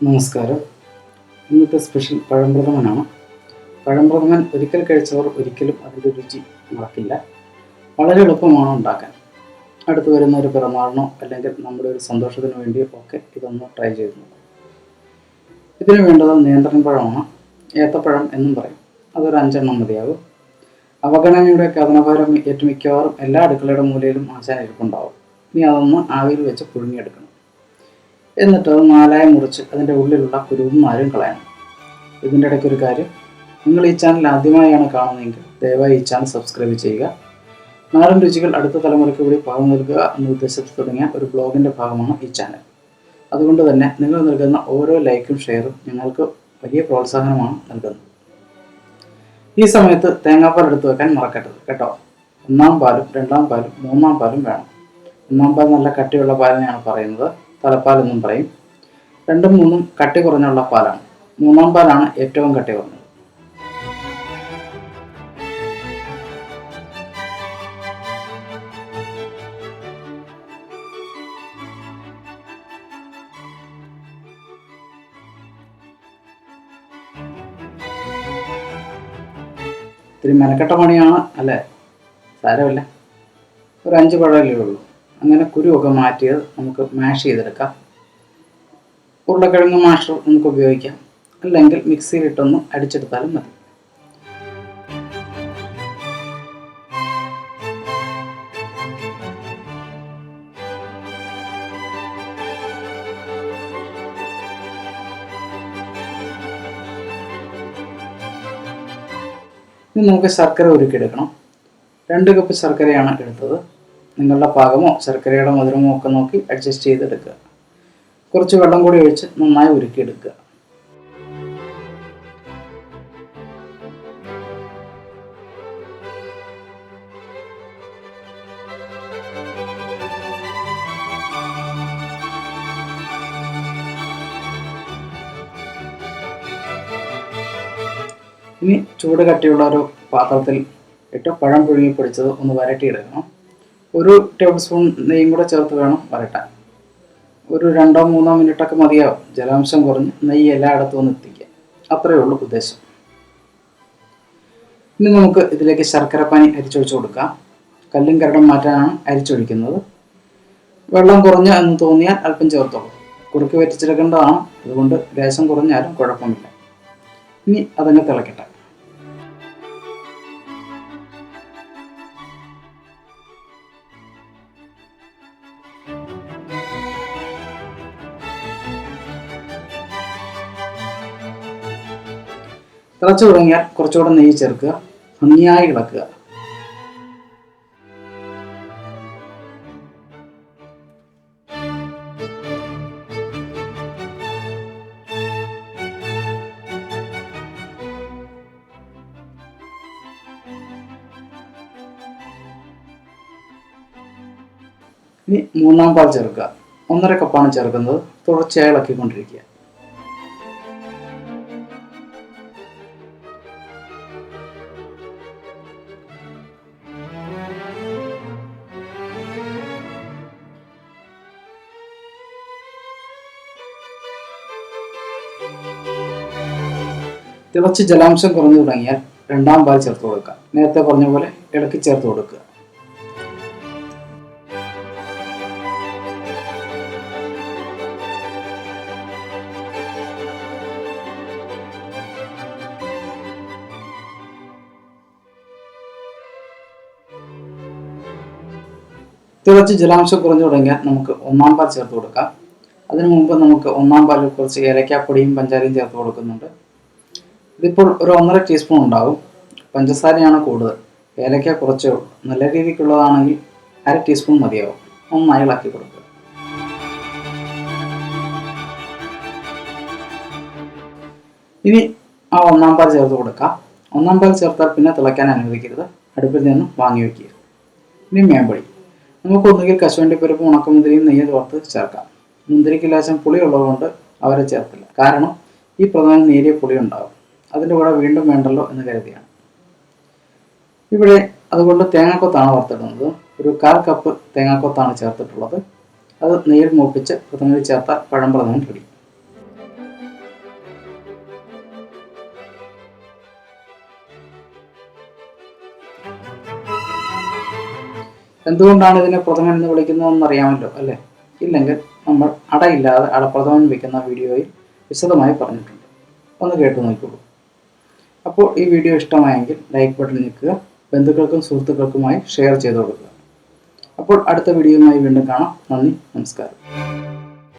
നമസ്കാരം. ഇന്നത്തെ സ്പെഷ്യൽ പഴംപ്രഥമനാണ്. പഴംപ്രഥമൻ ഒരിക്കൽ കഴിച്ചവർ ഒരിക്കലും അതിൻ്റെ രുചി മറക്കില്ല. വളരെ എളുപ്പമാണ് ഉണ്ടാക്കാൻ. അടുത്ത് വരുന്ന ഒരു പിറന്നാളിനോ അല്ലെങ്കിൽ നമ്മുടെ ഒരു സന്തോഷത്തിന് വേണ്ടിയോ ഒക്കെ ഇതൊന്ന് ട്രൈ ചെയ്ത് നോക്കും. ഇതിന് വേണ്ടത് നേന്ത്രൻ പഴമാണ്. ഏത്തപ്പഴം എന്നും പറയും. അതൊരു 5 എണ്ണം മതിയാകും. അവഗണനയുടെ കഥനഭാരം മിക്കവാറും എല്ലാ അടുക്കളയുടെ മൂലയിലും ആശാൻ ഇരിപ്പുണ്ടാവും. ഇനി അതൊന്ന് ആവിയിൽ വെച്ച് പുഴുങ്ങിയെടുക്കണം. എന്നിട്ട് അത് 4ആയി മുറിച്ച് അതിൻ്റെ ഉള്ളിലുള്ള കുരുവും നാരും കളയണം. ഇതിൻ്റെ ഇടയ്ക്കൊരു കാര്യം, നിങ്ങൾ ഈ ചാനൽ ആദ്യമായാണ് കാണുന്നതെങ്കിൽ ദയവായി ഈ ചാനൽ സബ്സ്ക്രൈബ് ചെയ്യുക. നാടൻ രുചികൾ അടുത്ത തലമുറയ്ക്ക് കൂടി പകർന്നു നൽകുക എന്ന ഉദ്ദേശത്തിൽ തുടങ്ങിയ ഒരു ബ്ലോഗിൻ്റെ ഭാഗമാണ് ഈ ചാനൽ. അതുകൊണ്ട് തന്നെ നിങ്ങൾ നൽകുന്ന ഓരോ ലൈക്കും ഷെയറും ഞങ്ങൾക്ക് വലിയ പ്രോത്സാഹനമാണ് നൽകുന്നത്. ഈ സമയത്ത് തേങ്ങാപ്പാൽ എടുത്തു വെക്കാൻ മറക്കരുത് കേട്ടോ. 1-ാം പാലും 2-ാം പാലും 3-ാം പാലും വേണം. 1-ാം പാൽ നല്ല കട്ടിയുള്ള പാലിനെയാണ് പറയുന്നത്. തലപ്പാൽ എന്നും പറയും. 2ഉം 3ഉം കട്ടി കുറഞ്ഞുള്ള പാലാണ്. 3-ാം പാലാണ് ഏറ്റവും കട്ടി കുറഞ്ഞത്. ഇത്തിരി മെനക്കെട്ട പണിയാണ് അല്ലേ? സാരമില്ല, ഒരു 5 പഴമല്ലേ ഉള്ളൂ. അങ്ങനെ കുരുവൊക്കെ മാറ്റിയത് നമുക്ക് മാഷ് ചെയ്തെടുക്കാം. ഉരുളക്കിഴങ്ങ് മാഷർ നമുക്ക് ഉപയോഗിക്കാം, അല്ലെങ്കിൽ മിക്സിയിലിട്ടൊന്ന് അടിച്ചെടുത്താലും മതി. ഇനി നമുക്ക് ശർക്കര ഉരുക്കിയെടുക്കണം. 2 കപ്പ് ശർക്കരയാണ് എടുത്തത്. നിങ്ങളുടെ പാകമോ ശർക്കരയുടെ മധുരമോ ഒക്കെ നോക്കി അഡ്ജസ്റ്റ് ചെയ്തെടുക്കുക. കുറച്ച് വെള്ളം കൂടി ഒഴിച്ച് നന്നായി ഉരുക്കിയെടുക്കുക. ഇനി ചൂട് കട്ടിയുള്ള ഒരു പാത്രത്തിൽ ഇട്ട് പഴം പുഴുങ്ങി പൊടിച്ചത് ഒന്ന് വരട്ടിയെടുക്കണം. 1 ടേബിൾ സ്പൂൺ നെയ്യും കൂടെ ചേർത്ത് വേണം വരട്ടാൻ. ഒരു 2-3 മിനിറ്റൊക്കെ മതിയാവും. ജലാംശം കുറഞ്ഞ് നെയ്യ് എല്ലായിടത്തും ഒന്ന് എത്തിക്കുക. അത്രയേ ഉള്ളൂ ഉദ്ദേശം. ഇനി നമുക്ക് ഇതിലേക്ക് ശർക്കരപ്പാനി അരിച്ചൊഴിച്ച് കൊടുക്കാം. കല്ലും കരടും മാറ്റാനാണ് അരിച്ചൊഴിക്കുന്നത്. വെള്ളം കുറഞ്ഞ് എന്ന് തോന്നിയാൽ അല്പം ചേർത്തോളൂ. കുറുക്കി വറ്റിച്ചെടുക്കേണ്ടതാണ്, അതുകൊണ്ട് ലേശം കുറഞ്ഞാലും കുഴപ്പമില്ല. ഇനി അതങ്ങ് തിളക്കട്ടെ. തിളച്ചു തുടങ്ങിയാൽ കുറച്ചുകൂടെ നെയ്യ് ചേർക്കുക. ഭംഗിയായി ഇളക്കുക. ഇനി 3-ാം പാൽ ചേർക്കുക. 1.5 കപ്പാണ് ചേർക്കുന്നത്. തുടർച്ചയായി ഇളക്കിക്കൊണ്ടിരിക്കുക. തിളച്ച് ജലാംശം കുറഞ്ഞു തുടങ്ങിയാൽ 2-ാം പാൽ ചേർത്ത് കൊടുക്കുക. നേരത്തെ പറഞ്ഞ പോലെ ഇളക്കി ചേർത്ത് കൊടുക്കുക. തിളച്ച് ജലാംശം കുറഞ്ഞു തുടങ്ങിയാൽ നമുക്ക് 1-ാം പാൽ ചേർത്ത് കൊടുക്കാം. അതിനു മുമ്പ് നമുക്ക് 1-ാം പാലിൽ കുറച്ച് ഏലക്കാപ്പൊടിയും പഞ്ചാരയും ചേർത്ത് കൊടുക്കുന്നുണ്ട്. ഇതിപ്പോൾ ഒരു 1.5 ടീസ്പൂൺ ഉണ്ടാകും. പഞ്ചസാരയാണ് കൂടുതൽ, ഏലക്ക കുറച്ചേ ഉള്ളൂ. നല്ല രീതിക്കുള്ളതാണെങ്കിൽ 1/2 ടീസ്പൂൺ മതിയാവും. നന്നായി ഇളക്കി കൊടുക്കുക. ഇനി ആ 1-ാം പാൽ ചേർത്ത് കൊടുക്കാം. 1-ാം പാൽ ചേർത്താൽ പിന്നെ തിളയ്ക്കാൻ അനുവദിക്കരുത്. അടുപ്പിൽ നിന്ന് വാങ്ങി വയ്ക്കുക. ഇനി മേമ്പൊടി. നമുക്ക് ഒന്നുകിൽ കശുവണ്ടിപ്പരിപ്പ്, ഉണക്കമുന്തിരിയും നെയ്യ് തോർത്ത് ചേർക്കാം. മുന്തിരിക്ക് ലേശം പുളി ഉള്ളതുകൊണ്ട് അവരെ ചേർത്തില്ല. കാരണം ഈ പ്രധാനം നേരിയ പുളി ഉണ്ടാകും. അതിൻ്റെ കൂടെ വീണ്ടും വേണ്ടല്ലോ എന്ന് കരുതിയാണ്. ഇവിടെ അതുകൊണ്ട് തേങ്ങാക്കൊത്താണ് വറുത്തിടുന്നത്. ഒരു 1/4 കപ്പ് തേങ്ങാക്കൊത്താണ് ചേർത്തിട്ടുള്ളത്. അത് നെയ്യിൽ മൂപ്പിച്ച് പ്രഥമയിൽ ചേർത്താൽ പഴംപ്രഥമൻ റെഡി. എന്തുകൊണ്ടാണ് ഇതിനെ പ്രഥമൻ എന്ന് വിളിക്കുന്നതെന്ന് അറിയാമല്ലോ അല്ലേ? ഇല്ലെങ്കിൽ നമ്മൾ അടയില്ലാതെ അടപ്രഥമൻ വയ്ക്കുന്ന വീഡിയോയിൽ വിശദമായി പറഞ്ഞിട്ടുണ്ട്. ഒന്ന് കേട്ടു നോക്കിക്കോളൂ. അപ്പോൾ ഈ വീഡിയോ ഇഷ്ടമായെങ്കിൽ ലൈക്ക് ബട്ടൺ ഞെക്കുക, ബന്ധുക്കൾക്കും സുഹൃത്തുക്കൾക്കുമായി ഷെയർ ചെയ്ത് കൊടുക്കുക. അപ്പോൾ അടുത്ത വീഡിയോയുമായി വീണ്ടും കാണാം. നന്ദി, നമസ്കാരം.